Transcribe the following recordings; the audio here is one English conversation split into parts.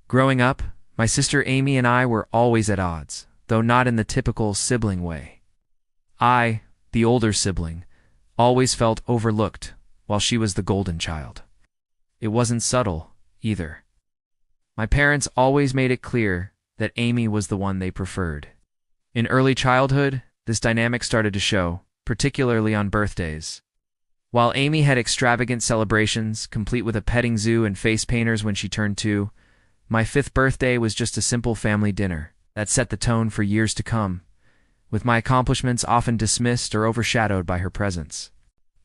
Growing up, my sister Amy and I were always at odds, though not in the typical sibling way. I, the older sibling, always felt overlooked, while she was the golden child. It wasn't subtle, either. My parents always made it clear that Amy was the one they preferred. In early childhood, this dynamic started to show, particularly on birthdays. While Amy had extravagant celebrations, complete with a petting zoo and face painters when she turned 2, my 5th birthday was just a simple family dinner that set the tone for years to come, with my accomplishments often dismissed or overshadowed by her presence.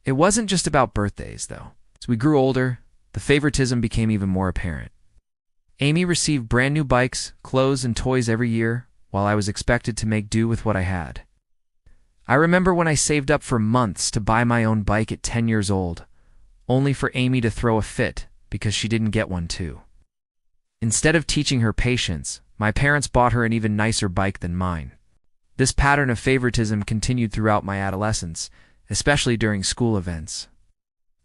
It wasn't just about birthdays, though. As we grew older, the favoritism became even more apparent. Amy received brand new bikes, clothes, and toys every year, while I was expected to make do with what I had. I remember when I saved up for months to buy my own bike at 10 years old, only for Amy to throw a fit because she didn't get one too. Instead of teaching her patience, my parents bought her an even nicer bike than mine. This pattern of favoritism continued throughout my adolescence, especially during school events.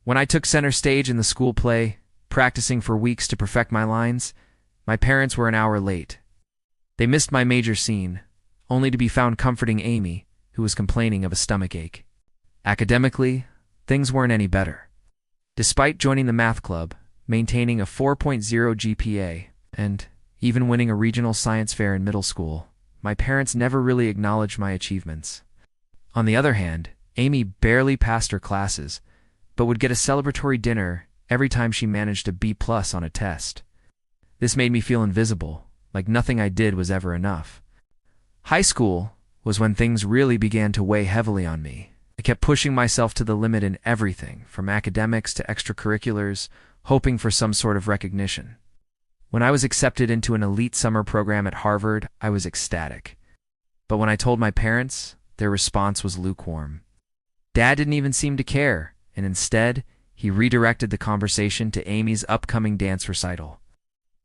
When I took center stage in the school play, practicing for weeks to perfect my lines, my parents were an hour late. They missed my major scene, only to be found comforting Amy, who was complaining of a stomachache. Academically, things weren't any better. Despite joining the math club, maintaining a 4.0 GPA, and even winning a regional science fair in middle school, my parents never really acknowledged my achievements. On the other hand, Amy barely passed her classes, but would get a celebratory dinner every time she managed a B+ on a test. This made me feel invisible, like nothing I did was ever enough. High school was when things really began to weigh heavily on me. I kept pushing myself to the limit in everything, from academics to extracurriculars, hoping for some sort of recognition. When I was accepted into an elite summer program at Harvard, I was ecstatic. But when I told my parents, their response was lukewarm. Dad didn't even seem to care, and instead, he redirected the conversation to Amy's upcoming dance recital.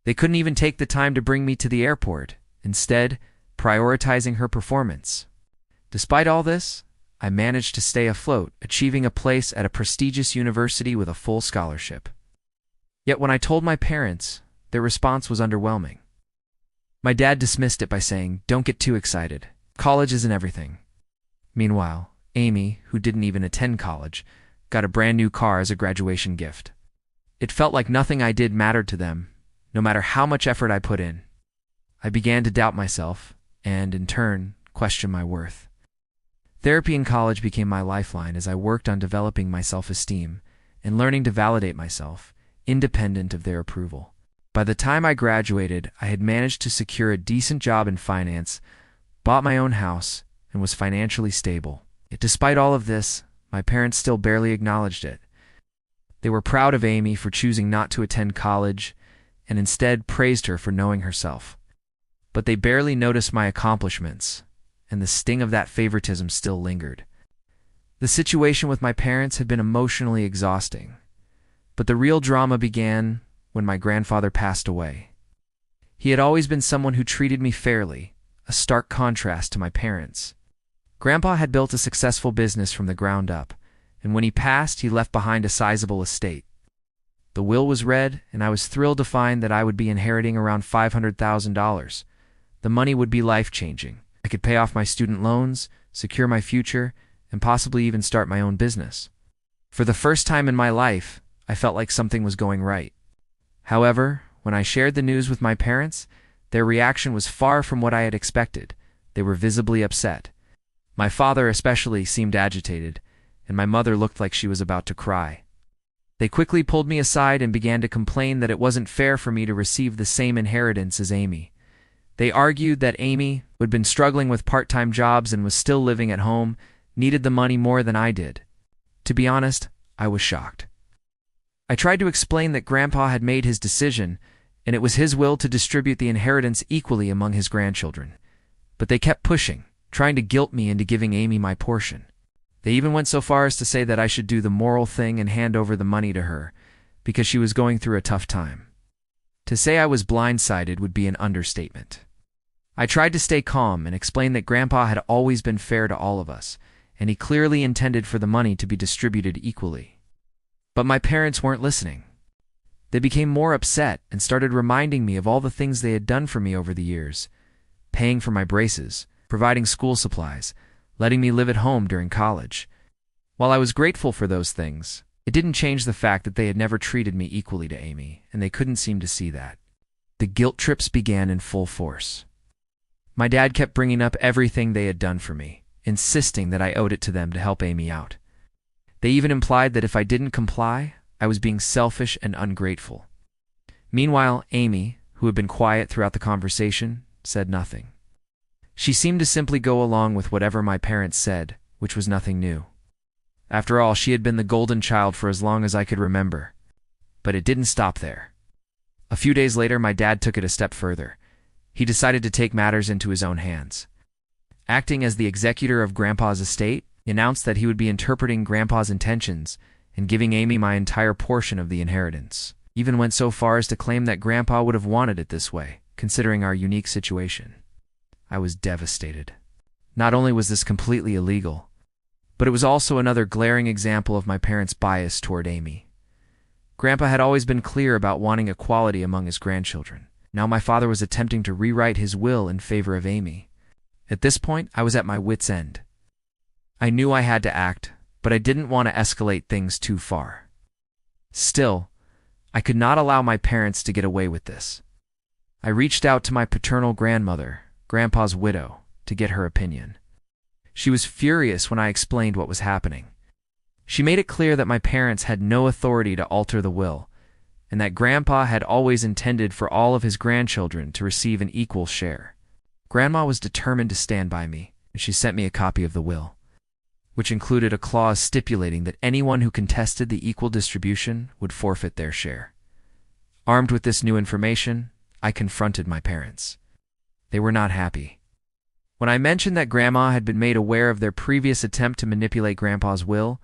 They couldn't even take the time to bring me to the airport, instead prioritizing her performance. Despite all this, I managed to stay afloat, achieving a place at a prestigious university with a full scholarship. Yet when I told my parents, their response was underwhelming. My dad dismissed it by saying, "Don't get too excited. College isn't everything." Meanwhile, Amy, who didn't even attend college, got a brand new car as a graduation gift. It felt like nothing I did mattered to them, no matter how much effort I put in. I began to doubt myself, and in turn, question my worth. Therapy in college became my lifeline as I worked on developing my self-esteem and learning to validate myself, independent of their approval. By the time I graduated, I had managed to secure a decent job in finance, bought my own house, and was financially stable. Yet despite all of this, my parents still barely acknowledged it. They were proud of Amy for choosing not to attend college and instead praised her for knowing herself. But they barely noticed my accomplishments, and the sting of that favoritism still lingered. The situation with my parents had been emotionally exhausting, but the real drama began when my grandfather passed away. He had always been someone who treated me fairly, a stark contrast to my parents. Grandpa had built a successful business from the ground up, and when he passed, he left behind a sizable estate. The will was read, and I was thrilled to find that I would be inheriting around $500,000. The money would be life-changing. I could pay off my student loans, secure my future, and possibly even start my own business. For the first time in my life, I felt like something was going right. However, when I shared the news with my parents, their reaction was far from what I had expected. They were visibly upset. My father especially seemed agitated, and my mother looked like she was about to cry. They quickly pulled me aside and began to complain that it wasn't fair for me to receive the same inheritance as Amy. They argued that Amy, who had been struggling with part-time jobs and was still living at home, needed the money more than I did. To be honest, I was shocked. I tried to explain that Grandpa had made his decision, and it was his will to distribute the inheritance equally among his grandchildren. But they kept pushing, trying to guilt me into giving Amy my portion. They even went so far as to say that I should do the moral thing and hand over the money to her, because she was going through a tough time. To say I was blindsided would be an understatement. I tried to stay calm and explain that Grandpa had always been fair to all of us, and he clearly intended for the money to be distributed equally. But my parents weren't listening. They became more upset and started reminding me of all the things they had done for me over the years, paying for my braces, providing school supplies, letting me live at home during college. While I was grateful for those things, it didn't change the fact that they had never treated me equally to Amy, and they couldn't seem to see that. The guilt trips began in full force. My dad kept bringing up everything they had done for me, insisting that I owed it to them to help Amy out. They even implied that if I didn't comply, I was being selfish and ungrateful. Meanwhile, Amy, who had been quiet throughout the conversation, said nothing. She seemed to simply go along with whatever my parents said, which was nothing new. After all, she had been the golden child for as long as I could remember. But it didn't stop there. A few days later, my dad took it a step further. He decided to take matters into his own hands. Acting as the executor of Grandpa's estate, he announced that he would be interpreting Grandpa's intentions and giving Amy my entire portion of the inheritance. Even went so far as to claim that Grandpa would have wanted it this way, considering our unique situation. I was devastated. Not only was this completely illegal, but it was also another glaring example of my parents' bias toward Amy. Grandpa had always been clear about wanting equality among his grandchildren. Now my father was attempting to rewrite his will in favor of Amy. At this point, I was at my wit's end. I knew I had to act, but I didn't want to escalate things too far. Still, I could not allow my parents to get away with this. I reached out to my paternal grandmother, Grandpa's widow, to get her opinion. She was furious when I explained what was happening. She made it clear that my parents had no authority to alter the will, and that Grandpa had always intended for all of his grandchildren to receive an equal share. Grandma was determined to stand by me, and she sent me a copy of the will, which included a clause stipulating that anyone who contested the equal distribution would forfeit their share. Armed with this new information, I confronted my parents. They were not happy. When I mentioned that Grandma had been made aware of their previous attempt to manipulate Grandpa's will,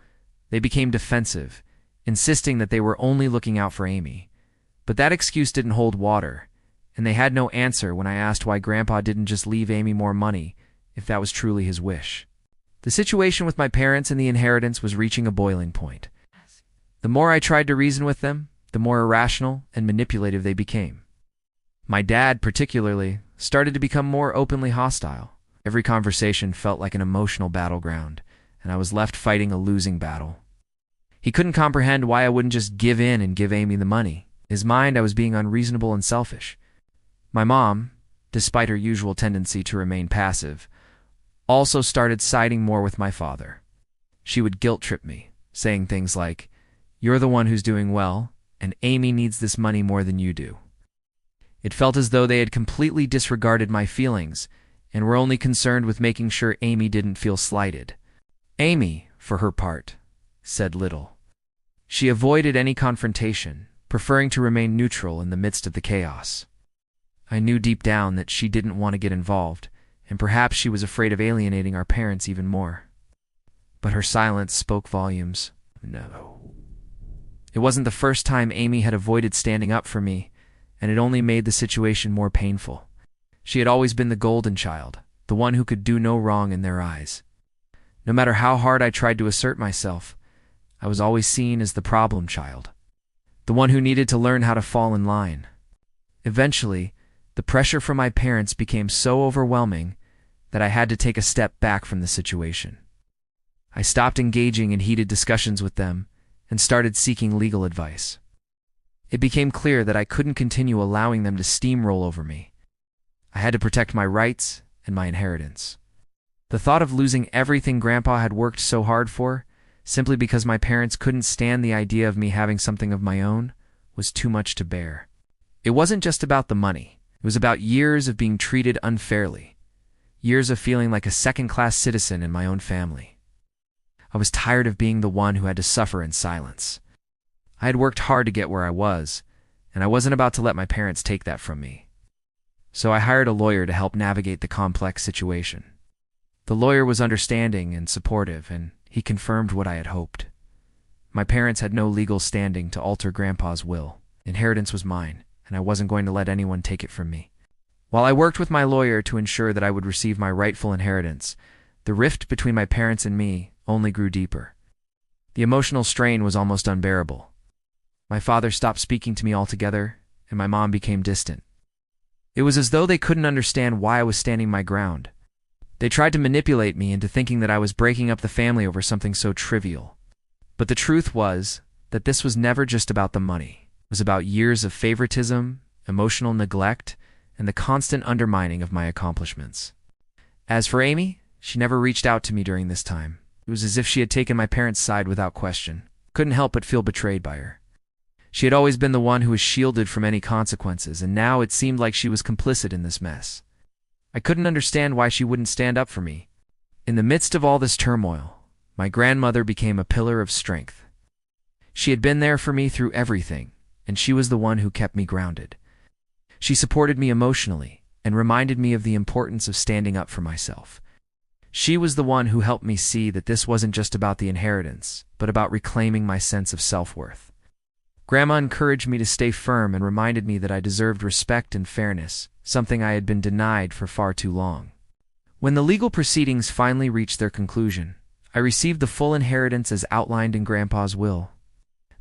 they became defensive, insisting that they were only looking out for Amy. But that excuse didn't hold water, and they had no answer when I asked why Grandpa didn't just leave Amy more money if that was truly his wish. The situation with my parents and the inheritance was reaching a boiling point. The more I tried to reason with them, the more irrational and manipulative they became. My dad, particularly, started to become more openly hostile. Every conversation felt like an emotional battleground, and I was left fighting a losing battle. He couldn't comprehend why I wouldn't just give in and give Amy the money. In his mind, I was being unreasonable and selfish. My mom, despite her usual tendency to remain passive, also started siding more with my father. She would guilt-trip me, saying things like, "You're the one who's doing well, and Amy needs this money more than you do." It felt as though they had completely disregarded my feelings and were only concerned with making sure Amy didn't feel slighted. Amy, for her part, said little. She avoided any confrontation, preferring to remain neutral in the midst of the chaos. I knew deep down that she didn't want to get involved, and perhaps she was afraid of alienating our parents even more. But her silence spoke volumes. No. It wasn't the first time Amy had avoided standing up for me, and it only made the situation more painful. She had always been the golden child, the one who could do no wrong in their eyes. No matter how hard I tried to assert myself, I was always seen as the problem child, the one who needed to learn how to fall in line. Eventually, the pressure from my parents became so overwhelming that I had to take a step back from the situation. I stopped engaging in heated discussions with them and started seeking legal advice. It became clear that I couldn't continue allowing them to steamroll over me. I had to protect my rights and my inheritance. The thought of losing everything Grandpa had worked so hard for, simply because my parents couldn't stand the idea of me having something of my own, was too much to bear. It wasn't just about the money. It was about years of being treated unfairly, years of feeling like a second-class citizen in my own family. I was tired of being the one who had to suffer in silence. I had worked hard to get where I was, and I wasn't about to let my parents take that from me. So I hired a lawyer to help navigate the complex situation. The lawyer was understanding and supportive, and he confirmed what I had hoped. My parents had no legal standing to alter Grandpa's will. Inheritance was mine, and I wasn't going to let anyone take it from me. While I worked with my lawyer to ensure that I would receive my rightful inheritance, the rift between my parents and me only grew deeper. The emotional strain was almost unbearable. My father stopped speaking to me altogether, and my mom became distant. It was as though they couldn't understand why I was standing my ground. They tried to manipulate me into thinking that I was breaking up the family over something so trivial. But the truth was that this was never just about the money. It was about years of favoritism, emotional neglect, and the constant undermining of my accomplishments. As for Amy, she never reached out to me during this time. It was as if she had taken my parents' side without question. Couldn't help but feel betrayed by her. She had always been the one who was shielded from any consequences, and now it seemed like she was complicit in this mess. I couldn't understand why she wouldn't stand up for me. In the midst of all this turmoil, my grandmother became a pillar of strength. She had been there for me through everything, and she was the one who kept me grounded. She supported me emotionally and reminded me of the importance of standing up for myself. She was the one who helped me see that this wasn't just about the inheritance, but about reclaiming my sense of self-worth. Grandma encouraged me to stay firm and reminded me that I deserved respect and fairness, something I had been denied for far too long. When the legal proceedings finally reached their conclusion, I received the full inheritance as outlined in Grandpa's will.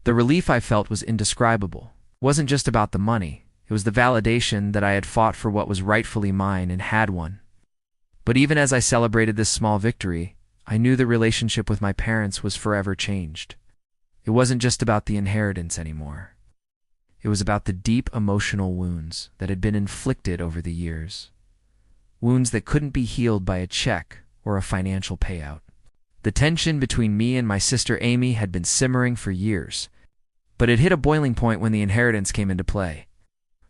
The relief I felt was indescribable. It wasn't just about the money. It was the validation that I had fought for what was rightfully mine and had won. But even as I celebrated this small victory, I knew the relationship with my parents was forever changed. It wasn't just about the inheritance anymore. It was about the deep emotional wounds that had been inflicted over the years. Wounds that couldn't be healed by a check or a financial payout. The tension between me and my sister Amy had been simmering for years, but it hit a boiling point when the inheritance came into play.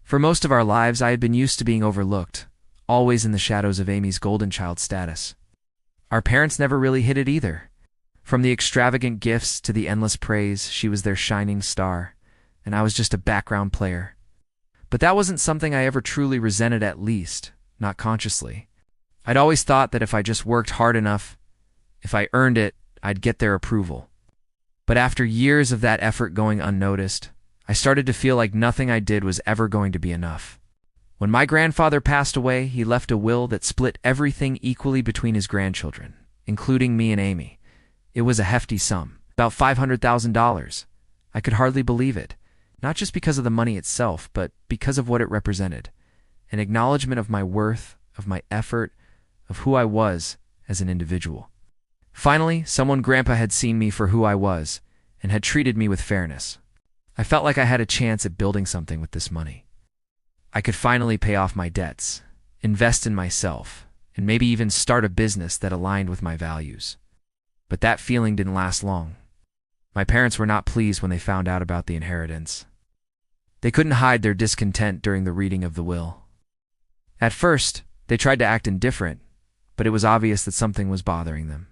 For most of our lives, I had been used to being overlooked, always in the shadows of Amy's golden child status. Our parents never really hid it either. From the extravagant gifts to the endless praise, she was their shining star, and I was just a background player. But that wasn't something I ever truly resented, at least, not consciously. I'd always thought that if I just worked hard enough, if I earned it, I'd get their approval. But after years of that effort going unnoticed, I started to feel like nothing I did was ever going to be enough. When my grandfather passed away, he left a will that split everything equally between his grandchildren, including me and Amy. It was a hefty sum, about $500,000. I could hardly believe it, not just because of the money itself, but because of what it represented. An acknowledgement of my worth, of my effort, of who I was as an individual. Finally, someone Grandpa had seen me for who I was and had treated me with fairness. I felt like I had a chance at building something with this money. I could finally pay off my debts, invest in myself, and maybe even start a business that aligned with my values. But that feeling didn't last long. My parents were not pleased when they found out about the inheritance. They couldn't hide their discontent during the reading of the will. At first, they tried to act indifferent, but it was obvious that something was bothering them.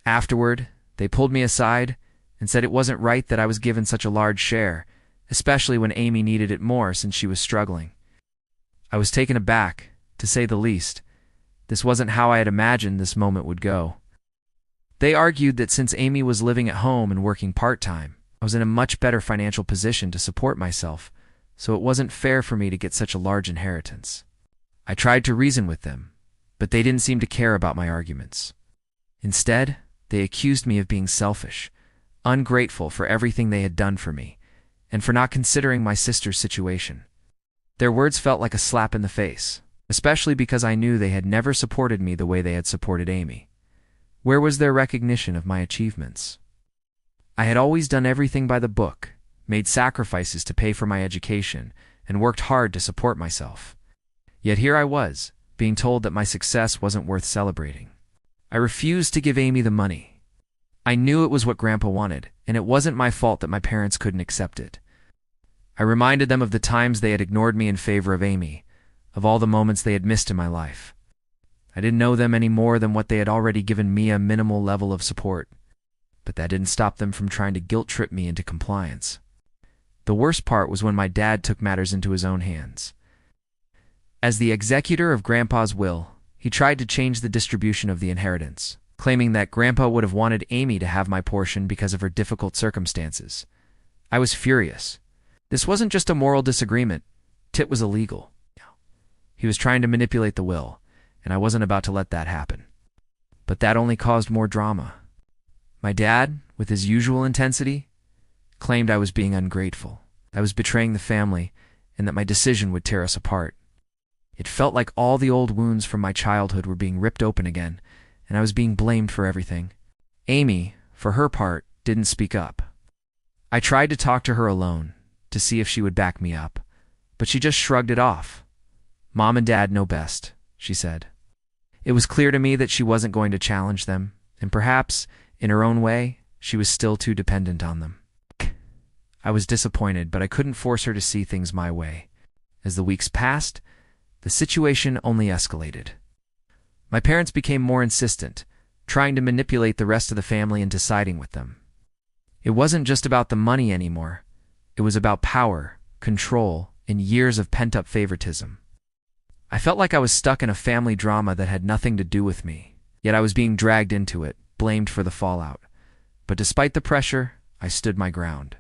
Afterward, they pulled me aside and said it wasn't right that I was given such a large share, especially when Amy needed it more since she was struggling. I was taken aback, to say the least. This wasn't how I had imagined this moment would go. They argued that since Amy was living at home and working part-time, I was in a much better financial position to support myself, so it wasn't fair for me to get such a large inheritance. I tried to reason with them, but they didn't seem to care about my arguments. Instead, they accused me of being selfish, ungrateful for everything they had done for me, and for not considering my sister's situation. Their words felt like a slap in the face, especially because I knew they had never supported me the way they had supported Amy. Where was their recognition of my achievements? I had always done everything by the book, made sacrifices to pay for my education, and worked hard to support myself. Yet here I was, being told that my success wasn't worth celebrating. I refused to give Amy the money. I knew it was what Grandpa wanted, and it wasn't my fault that my parents couldn't accept it. I reminded them of the times they had ignored me in favor of Amy, of all the moments they had missed in my life. I didn't know them any more than what they had already given me a minimal level of support, but that didn't stop them from trying to guilt-trip me into compliance. The worst part was when my dad took matters into his own hands. As the executor of Grandpa's will, he tried to change the distribution of the inheritance, claiming that Grandpa would have wanted Amy to have my portion because of her difficult circumstances. I was furious. This wasn't just a moral disagreement. It was illegal. He was trying to manipulate the will, and I wasn't about to let that happen. But that only caused more drama. My dad, with his usual intensity, claimed I was being ungrateful, I was betraying the family, and that my decision would tear us apart. It felt like all the old wounds from my childhood were being ripped open again, and I was being blamed for everything. Amy, for her part, didn't speak up. I tried to talk to her alone, to see if she would back me up, but she just shrugged it off. "Mom and Dad know best," she said. It was clear to me that she wasn't going to challenge them, and perhaps, in her own way, she was still too dependent on them. I was disappointed, but I couldn't force her to see things my way. As the weeks passed, the situation only escalated. My parents became more insistent, trying to manipulate the rest of the family into siding with them. It wasn't just about the money anymore. It was about power, control, and years of pent-up favoritism. I felt like I was stuck in a family drama that had nothing to do with me, yet I was being dragged into it, blamed for the fallout. But despite the pressure, I stood my ground.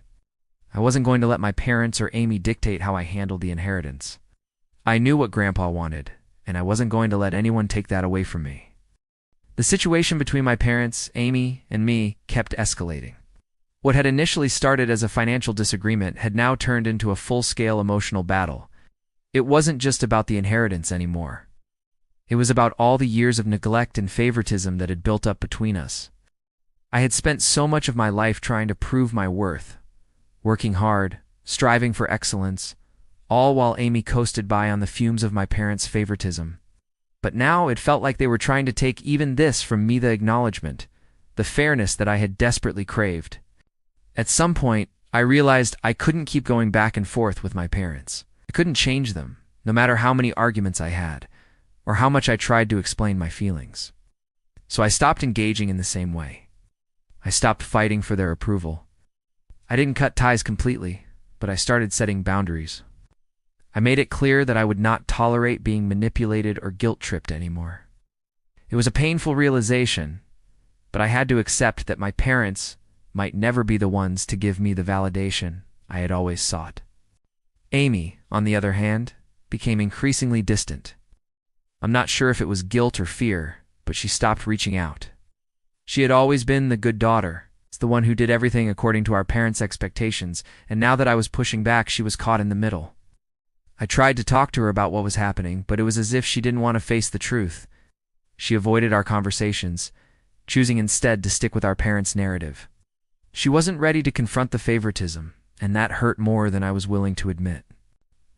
I wasn't going to let my parents or Amy dictate how I handled the inheritance. I knew what Grandpa wanted, and I wasn't going to let anyone take that away from me. The situation between my parents, Amy, and me kept escalating. What had initially started as a financial disagreement had now turned into a full-scale emotional battle. It wasn't just about the inheritance anymore. It was about all the years of neglect and favoritism that had built up between us. I had spent so much of my life trying to prove my worth, working hard, striving for excellence, all while Amy coasted by on the fumes of my parents' favoritism. But now it felt like they were trying to take even this from me, the acknowledgement, the fairness that I had desperately craved. At some point, I realized I couldn't keep going back and forth with my parents. I couldn't change them, no matter how many arguments I had, or how much I tried to explain my feelings. So I stopped engaging in the same way. I stopped fighting for their approval. I didn't cut ties completely, but I started setting boundaries. I made it clear that I would not tolerate being manipulated or guilt-tripped anymore. It was a painful realization, but I had to accept that my parents might never be the ones to give me the validation I had always sought. Amy, on the other hand, became increasingly distant. I'm not sure if it was guilt or fear, but she stopped reaching out. She had always been the good daughter, the one who did everything according to our parents' expectations, and now that I was pushing back, she was caught in the middle. I tried to talk to her about what was happening, but it was as if she didn't want to face the truth. She avoided our conversations, choosing instead to stick with our parents' narrative. She wasn't ready to confront the favoritism, and that hurt more than I was willing to admit.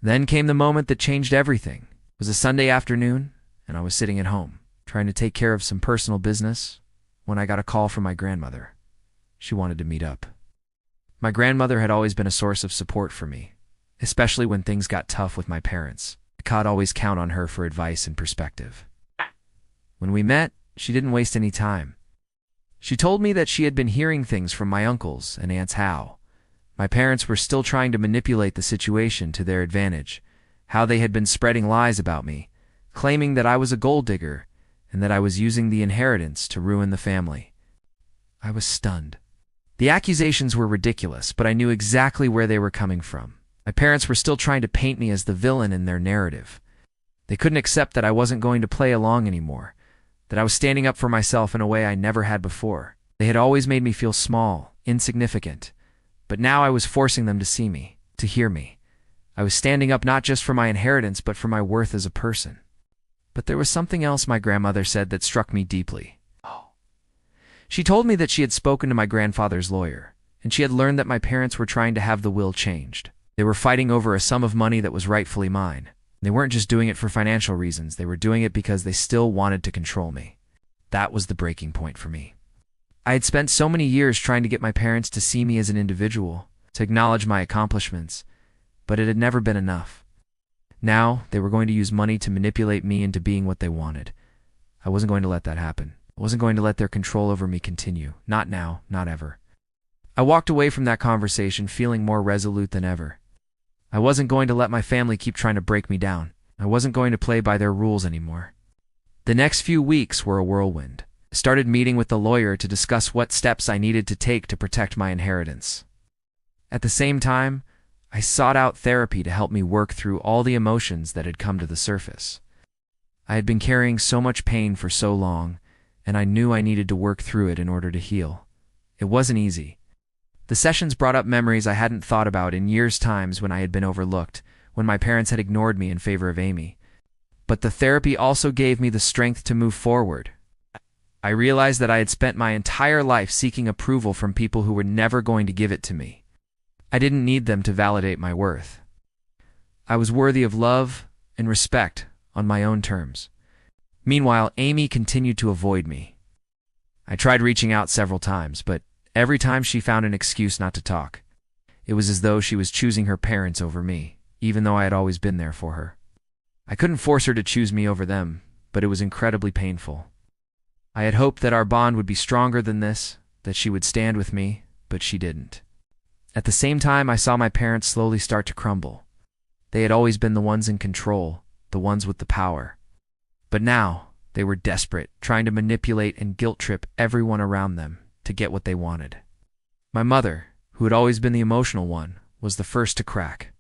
Then came the moment that changed everything. It was a Sunday afternoon, and I was sitting at home, trying to take care of some personal business, when I got a call from my grandmother. She wanted to meet up. My grandmother had always been a source of support for me, especially when things got tough with my parents. I could always count on her for advice and perspective. When we met, she didn't waste any time. She told me that she had been hearing things from my uncles and aunts how my parents were still trying to manipulate the situation to their advantage, how they had been spreading lies about me, claiming that I was a gold digger and that I was using the inheritance to ruin the family. I was stunned. The accusations were ridiculous, but I knew exactly where they were coming from. My parents were still trying to paint me as the villain in their narrative. They couldn't accept that I wasn't going to play along anymore, that I was standing up for myself in a way I never had before. They had always made me feel small, insignificant, but now I was forcing them to see me, to hear me. I was standing up not just for my inheritance, but for my worth as a person. But there was something else my grandmother said that struck me deeply. She told me that she had spoken to my grandfather's lawyer, and she had learned that my parents were trying to have the will changed. They were fighting over a sum of money that was rightfully mine. They weren't just doing it for financial reasons, they were doing it because they still wanted to control me. That was the breaking point for me. I had spent so many years trying to get my parents to see me as an individual, to acknowledge my accomplishments, but it had never been enough. Now, they were going to use money to manipulate me into being what they wanted. I wasn't going to let that happen. I wasn't going to let their control over me continue. Not now, not ever. I walked away from that conversation feeling more resolute than ever. I wasn't going to let my family keep trying to break me down. I wasn't going to play by their rules anymore. The next few weeks were a whirlwind. I started meeting with the lawyer to discuss what steps I needed to take to protect my inheritance. At the same time, I sought out therapy to help me work through all the emotions that had come to the surface. I had been carrying so much pain for so long, and I knew I needed to work through it in order to heal. It wasn't easy. The sessions brought up memories I hadn't thought about in years, times when I had been overlooked, when my parents had ignored me in favor of Amy. But the therapy also gave me the strength to move forward. I realized that I had spent my entire life seeking approval from people who were never going to give it to me. I didn't need them to validate my worth. I was worthy of love and respect on my own terms. Meanwhile, Amy continued to avoid me. I tried reaching out several times, but every time she found an excuse not to talk. It was as though she was choosing her parents over me, even though I had always been there for her. I couldn't force her to choose me over them, but it was incredibly painful. I had hoped that our bond would be stronger than this, that she would stand with me, but she didn't. At the same time, I saw my parents slowly start to crumble. They had always been the ones in control, the ones with the power. But now, they were desperate, trying to manipulate and guilt-trip everyone around them to get what they wanted. My mother, who had always been the emotional one, was the first to crack.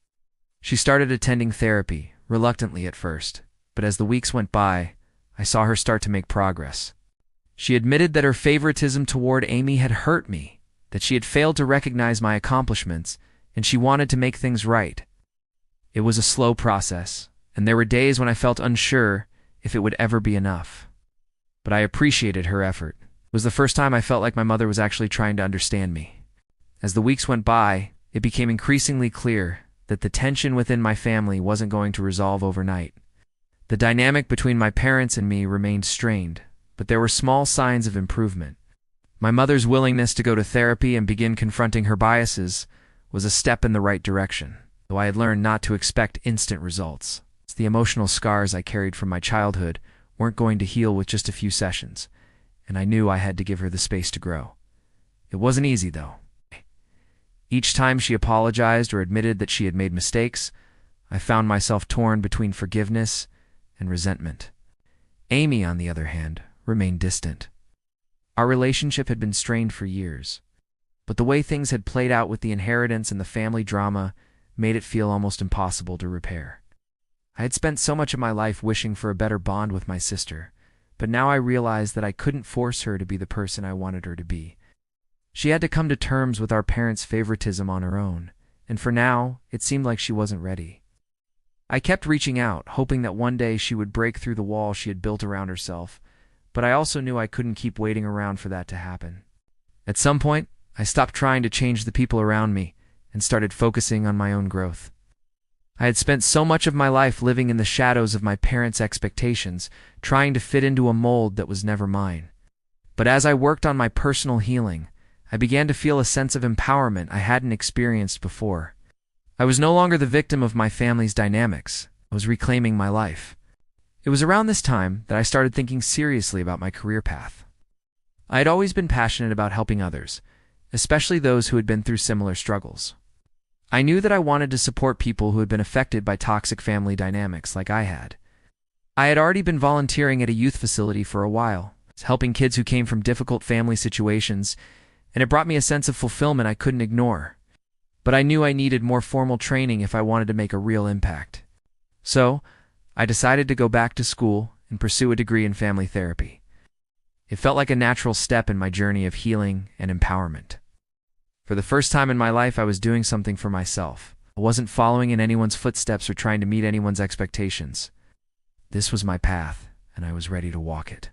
She started attending therapy, reluctantly at first, but as the weeks went by, I saw her start to make progress. She admitted that her favoritism toward Amy had hurt me, that she had failed to recognize my accomplishments, and she wanted to make things right. It was a slow process, and there were days when I felt unsure if it would ever be enough. But I appreciated her effort. It was the first time I felt like my mother was actually trying to understand me. As the weeks went by, it became increasingly clear that the tension within my family wasn't going to resolve overnight. The dynamic between my parents and me remained strained, but there were small signs of improvement. My mother's willingness to go to therapy and begin confronting her biases was a step in the right direction, though I had learned not to expect instant results. The emotional scars I carried from my childhood weren't going to heal with just a few sessions, and I knew I had to give her the space to grow. It wasn't easy, though. Each time she apologized or admitted that she had made mistakes, I found myself torn between forgiveness and resentment. Amy, on the other hand, remained distant. Our relationship had been strained for years, but the way things had played out with the inheritance and the family drama made it feel almost impossible to repair. I had spent so much of my life wishing for a better bond with my sister, but now I realized that I couldn't force her to be the person I wanted her to be. She had to come to terms with our parents' favoritism on her own, and for now, it seemed like she wasn't ready. I kept reaching out, hoping that one day she would break through the wall she had built around herself, but I also knew I couldn't keep waiting around for that to happen. At some point, I stopped trying to change the people around me and started focusing on my own growth. I had spent so much of my life living in the shadows of my parents' expectations, trying to fit into a mold that was never mine. But as I worked on my personal healing, I began to feel a sense of empowerment I hadn't experienced before. I was no longer the victim of my family's dynamics. I was reclaiming my life. It was around this time that I started thinking seriously about my career path. I had always been passionate about helping others, especially those who had been through similar struggles. I knew that I wanted to support people who had been affected by toxic family dynamics like I had. I had already been volunteering at a youth facility for a while, helping kids who came from difficult family situations, and it brought me a sense of fulfillment I couldn't ignore. But I knew I needed more formal training if I wanted to make a real impact. So, I decided to go back to school and pursue a degree in family therapy. It felt like a natural step in my journey of healing and empowerment. For the first time in my life, I was doing something for myself. I wasn't following in anyone's footsteps or trying to meet anyone's expectations. This was my path, and I was ready to walk it.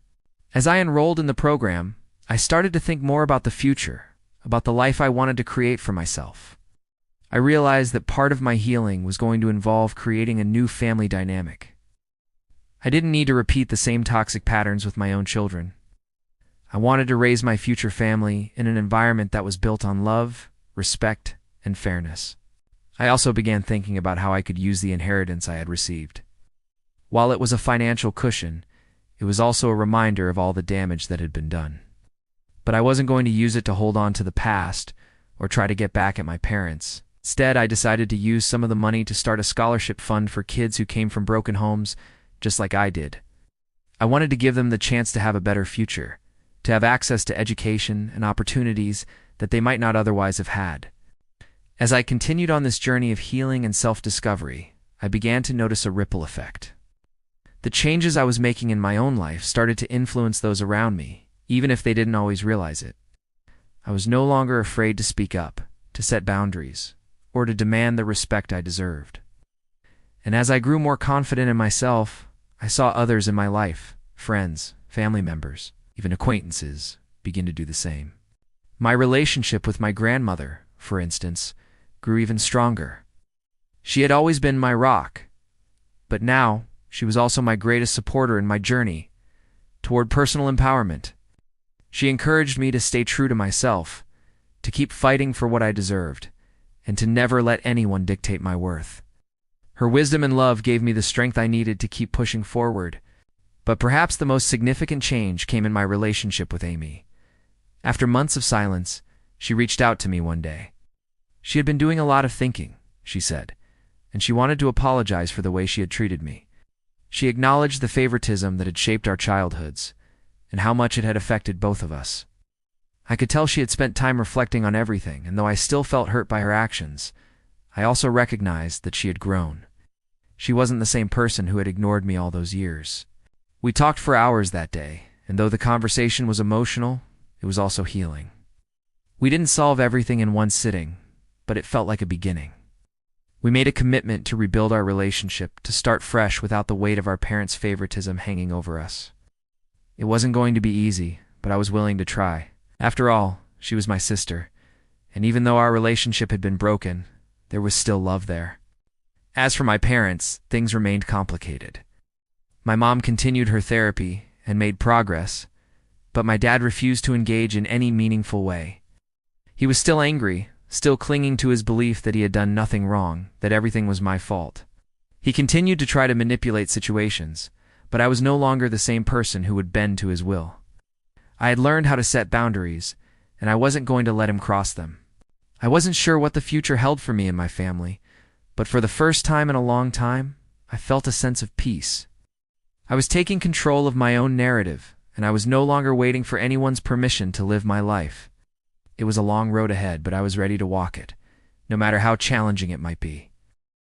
As I enrolled in the program, I started to think more about the future, about the life I wanted to create for myself. I realized that part of my healing was going to involve creating a new family dynamic. I didn't need to repeat the same toxic patterns with my own children. I wanted to raise my future family in an environment that was built on love, respect, and fairness. I also began thinking about how I could use the inheritance I had received. While it was a financial cushion, it was also a reminder of all the damage that had been done. But I wasn't going to use it to hold on to the past or try to get back at my parents. Instead, I decided to use some of the money to start a scholarship fund for kids who came from broken homes, just like I did. I wanted to give them the chance to have a better future, to have access to education and opportunities that they might not otherwise have had. As I continued on this journey of healing and self-discovery, I began to notice a ripple effect. The changes I was making in my own life started to influence those around me, even if they didn't always realize it. I was no longer afraid to speak up, to set boundaries, or to demand the respect I deserved. And as I grew more confident in myself, I saw others in my life, friends, family members, even acquaintances, begin to do the same. My relationship with my grandmother, for instance, grew even stronger. She had always been my rock, but now she was also my greatest supporter in my journey toward personal empowerment. She encouraged me to stay true to myself, to keep fighting for what I deserved, and to never let anyone dictate my worth. Her wisdom and love gave me the strength I needed to keep pushing forward. But perhaps the most significant change came in my relationship with Amy. After months of silence, she reached out to me one day. She had been doing a lot of thinking, she said, and she wanted to apologize for the way she had treated me. She acknowledged the favoritism that had shaped our childhoods, and how much it had affected both of us. I could tell she had spent time reflecting on everything, and though I still felt hurt by her actions, I also recognized that she had grown. She wasn't the same person who had ignored me all those years. We talked for hours that day, and though the conversation was emotional, it was also healing. We didn't solve everything in one sitting, but it felt like a beginning. We made a commitment to rebuild our relationship, to start fresh without the weight of our parents' favoritism hanging over us. It wasn't going to be easy, but I was willing to try. After all, she was my sister, and even though our relationship had been broken, there was still love there. As for my parents, things remained complicated. My mom continued her therapy and made progress, but my dad refused to engage in any meaningful way. He was still angry, still clinging to his belief that he had done nothing wrong, that everything was my fault. He continued to try to manipulate situations, but I was no longer the same person who would bend to his will. I had learned how to set boundaries, and I wasn't going to let him cross them. I wasn't sure what the future held for me and my family, but for the first time in a long time, I felt a sense of peace. I was taking control of my own narrative, and I was no longer waiting for anyone's permission to live my life. It was a long road ahead, but I was ready to walk it, no matter how challenging it might be.